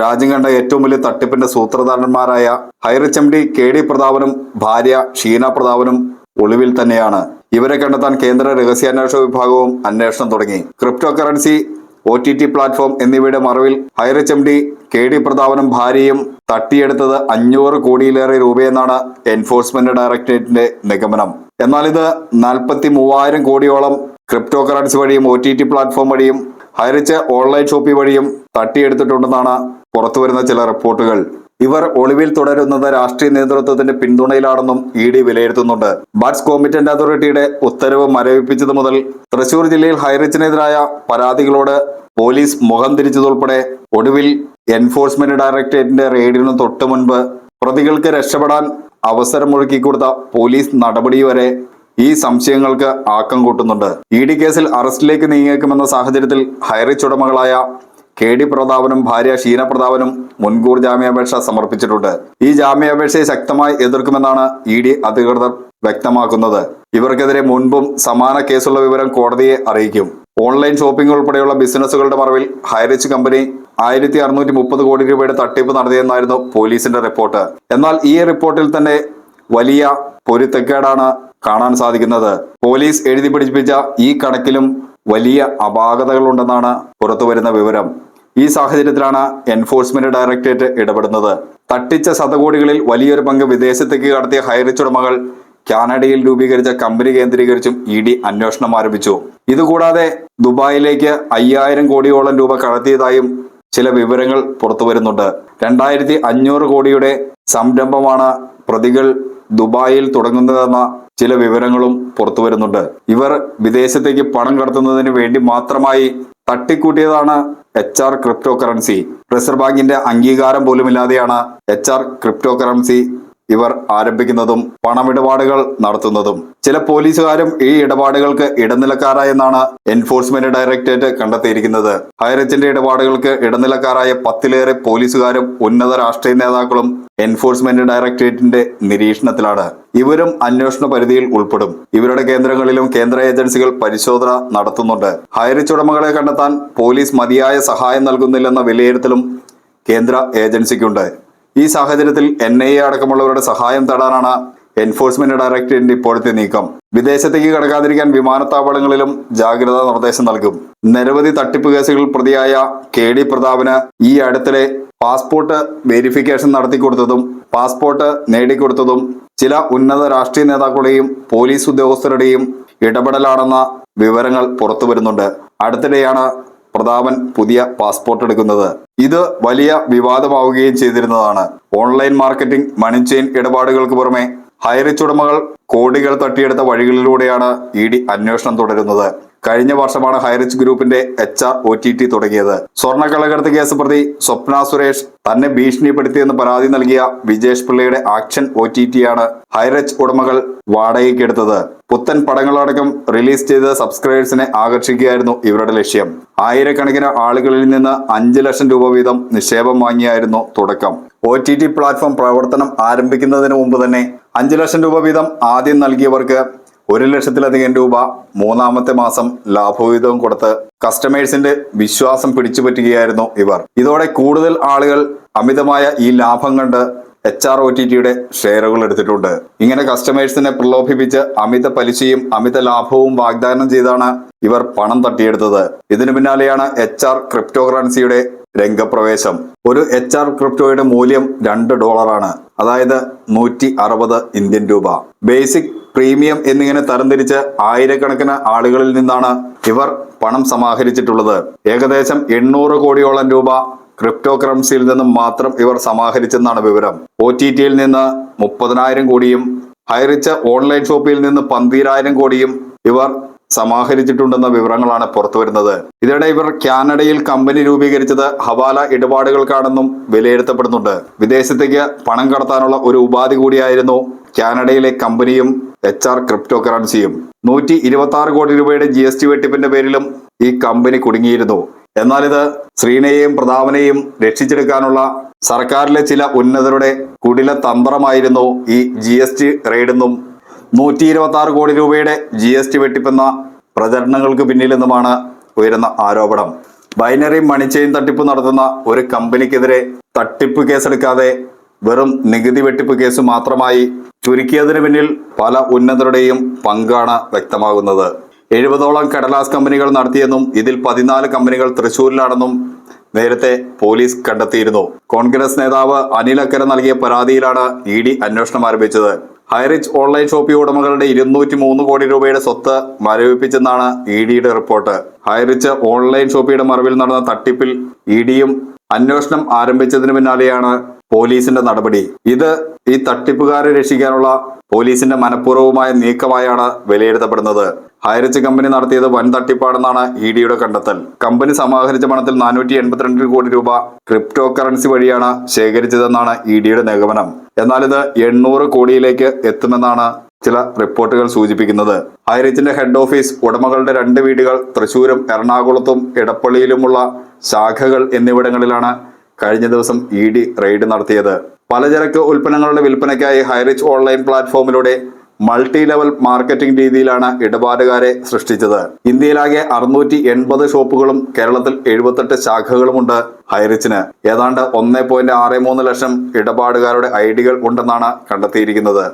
രാജ്യം കണ്ട ഏറ്റവും വലിയ തട്ടിപ്പിന്റെ സൂത്രധാരന്മാരായ ഹൈറിച്ച് എം ഡി കെ.ഡി. പ്രതാപനും ഭാര്യ ഷീന പ്രതാപനും ഒളിവിൽ തന്നെയാണ്. ഇവരെ കണ്ടെത്താൻ കേന്ദ്ര രഹസ്യാന്വേഷണ വിഭാഗവും അന്വേഷണം തുടങ്ങി. ക്രിപ്റ്റോ കറൻസി, OTT പ്ലാറ്റ്ഫോം എന്നിവയുടെ മറവിൽ ഹൈറിച്ച് എം ഡി കെ.ഡി. പ്രതാപനും ഭാര്യയും തട്ടിയെടുത്തത് 500 കോടിയിലേറെ രൂപയെന്നാണ് എൻഫോഴ്സ്മെന്റ് ഡയറക്ടറേറ്റിന്റെ നിഗമനം. എന്നാൽ ഇത് 43,000 കോടിയോളം ക്രിപ്റ്റോ കറൻസി വഴിയും OTT പ്ലാറ്റ്ഫോം വഴിയും ഹൈറിച്ച് ഓൺലൈൻ ഷോപ്പിംഗ് വഴിയും തട്ടിയെടുത്തിട്ടുണ്ടെന്നാണ് പുറത്തുവരുന്ന ചില റിപ്പോർട്ടുകൾ. ഇവർ ഒളിവിൽ തുടരുന്നത് രാഷ്ട്രീയ നേതൃത്വത്തിന്റെ പിന്തുണയിലാണെന്നും ED വിലയിരുത്തുന്നുണ്ട്. ബഡ്സ് കോമ്പറ്റന്റ് അതോറിറ്റിയുടെ ഉത്തരവ് മരവിപ്പിച്ചത് മുതൽ തൃശൂർ ജില്ലയിൽ ഹൈറിച്ചിനെതിരായ പരാതികളോട് പോലീസ് മുഖം തിരിച്ചതുൾപ്പെടെ ഒടുവിൽ എൻഫോഴ്സ്മെന്റ് ഡയറക്ടറേറ്റിന്റെ റെയ്ഡിനു തൊട്ടു മുൻപ് പ്രതികൾക്ക് രക്ഷപ്പെടാൻ അവസരമൊരുക്കിക്കൊടുത്ത പോലീസ് നടപടി വരെ ഈ സംശയങ്ങൾക്ക് ആക്കം കൂട്ടുന്നുണ്ട്. ED കേസിൽ അറസ്റ്റിലേക്ക് നീങ്ങിയേക്കുമെന്ന സാഹചര്യത്തിൽ ഹൈറിച്ച് ഉടമകളായ കെ.ഡി. പ്രതാപനും ഭാര്യ ഷീന പ്രതാപനും മുൻകൂർ ജാമ്യാപേക്ഷ സമർപ്പിച്ചിട്ടുണ്ട്. ഈ ജാമ്യാപേക്ഷയെ ശക്തമായി എതിർക്കുമെന്നാണ് ED അധികൃതർ വ്യക്തമാക്കുന്നത്. ഇവർക്കെതിരെ മുൻപും സമാന കേസുള്ള വിവരം കോടതിയെ അറിയിക്കും. ഓൺലൈൻ ഷോപ്പിംഗ് ഉൾപ്പെടെയുള്ള ബിസിനസ്സുകളുടെ മറവിൽ ഹൈറിച്ച് കമ്പനി 1630 കോടി രൂപയുടെ തട്ടിപ്പ് നടത്തിയെന്നായിരുന്നു പോലീസിന്റെ റിപ്പോർട്ട്. എന്നാൽ ഈ റിപ്പോർട്ടിൽ തന്നെ വലിയ പൊരുത്തക്കേടാണ് കാണാൻ സാധിക്കുന്നത്. പോലീസ് എഴുതി പിടിപ്പിച്ച ഈ കണക്കിലും വലിയ അപാകതകളുണ്ടെന്നാണ് പുറത്തുവരുന്ന വിവരം. ഈ സാഹചര്യത്തിലാണ് എൻഫോഴ്സ്മെന്റ് ഡയറക്ടറേറ്റ് ഇടപെടുന്നത്. തട്ടിച്ച ശതകോടികളിൽ വലിയൊരു പങ്ക് വിദേശത്തേക്ക് കടത്തിയ ഹൈറിച്ച് ഉടമകൾ കാനഡയിൽ രൂപീകരിച്ച കമ്പനി കേന്ദ്രീകരിച്ചും ED അന്വേഷണം ആരംഭിച്ചു. ഇതുകൂടാതെ ദുബായിലേക്ക് 5000 കോടിയോളം രൂപ കടത്തിയതായും ചില വിവരങ്ങൾ പുറത്തുവരുന്നുണ്ട്. 2500 കോടിയുടെ സംരംഭമാണ് പ്രതികൾ ദുബായിൽ തുടങ്ങുന്നതെന്ന ചില വിവരങ്ങളും പുറത്തു വരുന്നുണ്ട്. ഇവർ വിദേശത്തേക്ക് പണം കടത്തുന്നതിന് വേണ്ടി മാത്രമായി തട്ടിക്കൂട്ടിയതാണ് HR ക്രിപ്റ്റോ കറൻസി. റിസർവ് ബാങ്കിന്റെ അംഗീകാരം പോലുമില്ലാതെയാണ് HR ക്രിപ്റ്റോ കറൻസി ഇവർ ആരംഭിക്കുന്നതും പണമിടപാടുകൾ നടത്തുന്നതും. ചില പോലീസുകാരും ഈ ഇടപാടുകൾക്ക് ഇടനിലക്കാരായെന്നാണ് എൻഫോഴ്സ്മെന്റ് ഡയറക്ടറേറ്റ് കണ്ടെത്തിയിരിക്കുന്നത്. ഹൈറിച്ചിന്റെ ഇടപാടുകൾക്ക് ഇടനിലക്കാരായ 10-ലേറെ പോലീസുകാരും ഉന്നത രാഷ്ട്രീയ നേതാക്കളും എൻഫോഴ്സ്മെന്റ് ഡയറക്ടറേറ്റിന്റെ നിരീക്ഷണത്തിലാണ്. ഇവരും അന്വേഷണ പരിധിയിൽ ഉൾപ്പെടും. ഇവരുടെ കേന്ദ്രങ്ങളിലും കേന്ദ്ര ഏജൻസികൾ പരിശോധന നടത്തുന്നുണ്ട്. ഹൈറിച്ച് ഉടമകളെ കണ്ടെത്താൻ പോലീസ് മതിയായ സഹായം നൽകുന്നില്ലെന്ന വിലയിരുത്തലും കേന്ദ്ര ഏജൻസിക്കുണ്ട്. ഈ സാഹചര്യത്തിൽ NIA അടക്കമുള്ളവരുടെ സഹായം തേടാനാണ് എൻഫോഴ്സ്മെന്റ് ഡയറക്ടറേറ്റിന്റെ ഇപ്പോഴത്തെ നീക്കം. വിദേശത്തേക്ക് കടക്കാതിരിക്കാൻ വിമാനത്താവളങ്ങളിലും ജാഗ്രതാ നിർദ്ദേശം നൽകും. നിരവധി തട്ടിപ്പ് കേസുകളിൽ പ്രതിയായ കെ.ഡി. പ്രതാപന് ഈ അടുത്തിടെ പാസ്പോർട്ട് വെരിഫിക്കേഷൻ നടത്തിക്കൊടുത്തതും പാസ്പോർട്ട് നേടിക്കൊടുത്തതും ചില ഉന്നത രാഷ്ട്രീയ നേതാക്കളുടെയും പോലീസ് ഉദ്യോഗസ്ഥരുടെയും ഇടപെടലാണെന്ന വിവരങ്ങൾ പുറത്തു വരുന്നുണ്ട്. അടുത്തിടെയാണ് പ്രതാപൻ പുതിയ പാസ്പോർട്ട് എടുക്കുന്നത്. ഇത് വലിയ വിവാദമാവുകയും ചെയ്തിരുന്നതാണ്. ഓൺലൈൻ മാർക്കറ്റിംഗ്, മണി ചെയിൻ ഇടപാടുകൾക്ക് പുറമെ ഹൈറിച്ച് ഉടമകൾ കോടികൾ തട്ടിയെടുത്ത വഴികളിലൂടെയാണ് ED അന്വേഷണം തുടരുന്നത്. കഴിഞ്ഞ വർഷമാണ് ഹൈറിച്ച് ഗ്രൂപ്പിന്റെ HR OTT തുടങ്ങിയത്. സ്വർണ്ണക്കള്ളക്കടത്ത് കേസ് പ്രതി സ്വപ്ന സുരേഷ് തന്നെ ഭീഷണിപ്പെടുത്തിയെന്ന് പരാതി നൽകിയ വിജേഷ് പിള്ളയുടെ ആക്ഷൻ OTT-യാണ് ഹൈറിച്ച് ഉടമകൾ വാടകയ്ക്കെടുത്തത്. പുത്തൻ പടങ്ങളടക്കം റിലീസ് ചെയ്ത് സബ്സ്ക്രൈബേഴ്സിനെ ആകർഷിക്കുകയായിരുന്നു ഇവരുടെ ലക്ഷ്യം. ആയിരക്കണക്കിന് ആളുകളിൽ നിന്ന് 5 ലക്ഷം രൂപ വീതം നിക്ഷേപം വാങ്ങിയായിരുന്നു തുടക്കം. OTT പ്ലാറ്റ്ഫോം പ്രവർത്തനം ആരംഭിക്കുന്നതിന് മുമ്പ് തന്നെ 5 ലക്ഷം രൂപ വീതം ആദ്യം നൽകിയവർക്ക് 1 ലക്ഷത്തിലധികം രൂപ മൂന്നാമത്തെ മാസം ലാഭവിഹിതവും കൊടുത്ത് കസ്റ്റമേഴ്സിന്റെ വിശ്വാസം പിടിച്ചുപറ്റുകയായിരുന്നു ഇവർ. ഇതോടെ കൂടുതൽ ആളുകൾ അമിതമായ ഈ ലാഭം കണ്ട് HR OTT-യുടെ ഷെയറുകൾ എടുത്തിട്ടുണ്ട്. ഇങ്ങനെ കസ്റ്റമേഴ്സിനെ പ്രലോഭിപ്പിച്ച് അമിത പലിശയും അമിത ലാഭവും വാഗ്ദാനം ചെയ്താണ് ഇവർ പണം തട്ടിയെടുത്തത്. ഇതിനു പിന്നാലെയാണ് HR ക്രിപ്റ്റോ കറൻസിയുടെ രംഗപ്രവേശം. ഒരു HR ക്രിപ്റ്റോയുടെ മൂല്യം $2, അതായത് 160 ഇന്ത്യൻ രൂപ. ബേസിക്, പ്രീമിയം എന്നിങ്ങനെ തരംതിരിച്ച് ആയിരക്കണക്കിന് ആളുകളിൽ നിന്നാണ് ഇവർ പണം സമാഹരിച്ചിട്ടുള്ളത്. ഏകദേശം 800 കോടിയോളം രൂപ ക്രിപ്റ്റോ കറൻസിയിൽ നിന്നും മാത്രം ഇവർ സമാഹരിച്ചെന്നാണ് വിവരം. OTT-യിൽ നിന്ന് 30,000 കോടിയും ഹൈറിച്ച് ഓൺലൈൻ ഷോപ്പിൽ നിന്ന് 12,000 കോടിയും ഇവർ സമാഹരിച്ചിട്ടുണ്ടെന്ന വിവരങ്ങളാണ് പുറത്തുവരുന്നത്. ഇതിനിടെ ഇവർ കാനഡയിൽ കമ്പനി രൂപീകരിച്ചത് ഹവാല ഇടപാടുകൾക്കാണെന്നും വിലയിരുത്തപ്പെടുന്നുണ്ട്. വിദേശത്തേക്ക് പണം കടത്താനുള്ള ഒരു ഉപാധി കൂടിയായിരുന്നു കാനഡയിലെ കമ്പനിയും HR ക്രിപ്റ്റോ കറൻസിയും. 126 കോടി രൂപയുടെ GST വെട്ടിപ്പിന്റെ പേരിലും ഈ കമ്പനി കുടുങ്ങിയിരുന്നു. എന്നാൽ ഇത് ശ്രീനയെയും പ്രതാപനെയും രക്ഷിച്ചെടുക്കാനുള്ള സർക്കാരിലെ ചില ഉന്നതരുടെ കുടില തന്ത്രമായിരുന്നു ഈ GST റെയ്ഡെന്നും 126 കോടി രൂപയുടെ GST വെട്ടിപ്പെന്ന പ്രചരണങ്ങൾക്ക് പിന്നിലെന്നുമാണ് ഉയരുന്ന ആരോപണം. ബൈനറി മണി ചെയിൻ തട്ടിപ്പ് നടത്തുന്ന ഒരു കമ്പനിക്കെതിരെ തട്ടിപ്പ് കേസെടുക്കാതെ വെറും നികുതി വെട്ടിപ്പ് കേസ് മാത്രമായി ചുരുക്കിയതിനു പിന്നിൽ പല ഉന്നതരുടെയും പങ്കാണ് വ്യക്തമാകുന്നത്. 70ഓളം കടലാസ് കമ്പനികൾ നടത്തിയെന്നും ഇതിൽ 14 കമ്പനികൾ തൃശൂരിലാണെന്നും നേരത്തെ പോലീസ് കണ്ടെത്തിയിരുന്നു. കോൺഗ്രസ് നേതാവ് അനിൽ അക്കര നൽകിയ പരാതിയിലാണ് ED അന്വേഷണം ആരംഭിച്ചത്. ഹൈറിച്ച് ഓൺലൈൻ ഷോപ്പിംഗ് ഉടമകളുടെ 203 കോടി രൂപയുടെ സ്വത്ത് മരവിപ്പിച്ചെന്നാണ് EDയുടെ റിപ്പോർട്ട്. ഹൈറിച്ച് ഓൺലൈൻ ഷോപ്പിയുടെ മറവിൽ നടന്ന തട്ടിപ്പിൽ EDയും അന്വേഷണം ആരംഭിച്ചതിന് പിന്നാലെയാണ് പോലീസിന്റെ നടപടി. ഇത് ഈ തട്ടിപ്പുകാരെ രക്ഷിക്കാനുള്ള പോലീസിന്റെ മനഃപൂർവ്വമായ നീക്കമായാണ് വിലയിരുത്തപ്പെടുന്നത്. ഹൈറിച്ച് കമ്പനി നടത്തിയത് വൻ തട്ടിപ്പാണെന്നാണ് EDയുടെ കണ്ടെത്തൽ. കമ്പനി സമാഹരിച്ച പണത്തിൽ 482 കോടി രൂപ ക്രിപ്റ്റോ കറൻസി വഴിയാണ് ശേഖരിച്ചതെന്നാണ് EDയുടെ നിഗമനം. എന്നാൽ ഇത് 800 കോടിയിലേക്ക് എത്തുമെന്നാണ് ചില റിപ്പോർട്ടുകൾ സൂചിപ്പിക്കുന്നത്. ഹൈറിച്ചിന്റെ ഹെഡ് ഓഫീസ്, ഉടമകളുടെ 2 വീടുകൾ, തൃശൂരും എറണാകുളത്തും ഇടപ്പള്ളിയിലുമുള്ള ശാഖകൾ എന്നിവിടങ്ങളിലാണ് കഴിഞ്ഞ ദിവസം ED റെയ്ഡ് നടത്തിയത്. പലചരക്ക് ഉൽപ്പന്നങ്ങളുടെ വിൽപ്പനയ്ക്കായി ഹൈറിച്ച് ഓൺലൈൻ പ്ലാറ്റ്ഫോമിലൂടെ മൾട്ടി ലെവൽ മാർക്കറ്റിംഗ് രീതിയിലാണ് ഇടപാടുകാരെ സൃഷ്ടിച്ചത്. ഇന്ത്യയിലാകെ 680 ഷോപ്പുകളും കേരളത്തിൽ 78 ശാഖകളുമുണ്ട് ഹൈറിച്ചിന്. ഏതാണ്ട് 1.63 ലക്ഷം ഇടപാടുകാരുടെ ID കൾ ഉണ്ടെന്നാണ് കണ്ടെത്തിയിരിക്കുന്നത്.